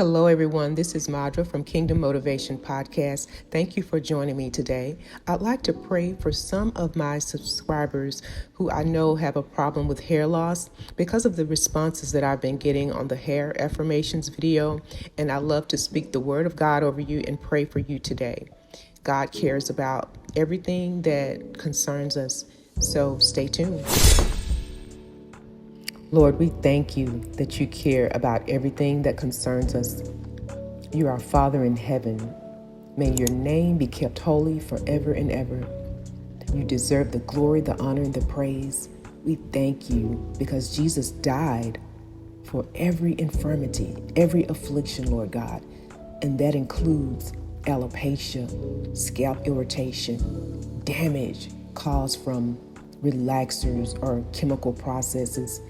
Hello, everyone. This is Madra from Kingdom Motivation Podcast. Thank you for joining me today. I'd like to pray for some of my subscribers who I know have a problem with hair loss because of the responses that I've been getting on the hair affirmations video. And I love to speak the word of God over you and pray for you today. God cares about everything that concerns us. So stay tuned. Lord, we thank you that you care about everything that concerns us. You are our Father in heaven. May your name be kept holy forever and ever. You deserve the glory, the honor, and the praise. We thank you because Jesus died for every infirmity, every affliction, Lord God. And that includes alopecia, scalp irritation, damage caused from relaxers or chemical processes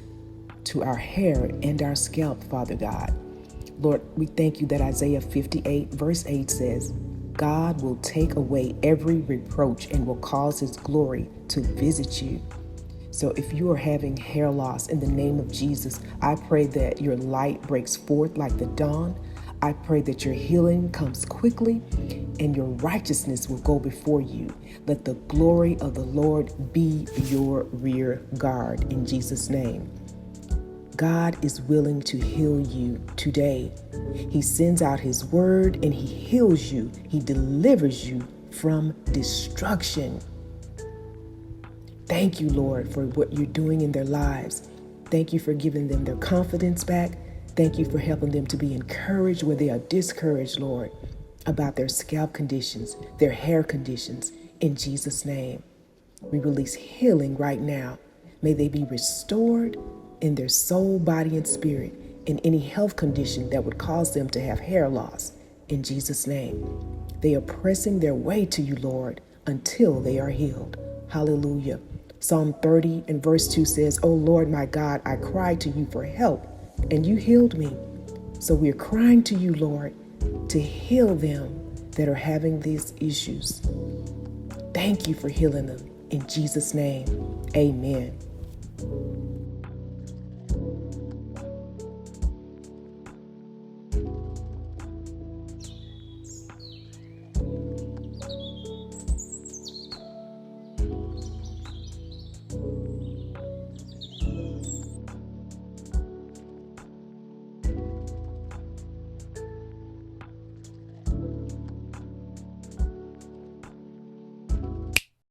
to our hair and our scalp, Father God. Lord, we thank you that Isaiah 58 verse 8 says, God will take away every reproach and will cause his glory to visit you. So if you are having hair loss, in the name of Jesus, I pray that your light breaks forth like the dawn. I pray that your healing comes quickly and your righteousness will go before you. Let the glory of the Lord be your rear guard in Jesus' name. God is willing to heal you today. He sends out his word and he heals you. He delivers you from destruction. Thank you, Lord, for what you're doing in their lives. Thank you for giving them their confidence back. Thank you for helping them to be encouraged where they are discouraged, Lord, about their scalp conditions, their hair conditions. In Jesus' name, we release healing right now. May they be restored in their soul, body, and spirit, in any health condition that would cause them to have hair loss. In Jesus' name, they are pressing their way to you, Lord, until they are healed. Hallelujah. Psalm 30 and verse 2 says, "O Lord, my God, I cried to you for help, and you healed me." So we're crying to you, Lord, to heal them that are having these issues. Thank you for healing them. In Jesus' name, amen.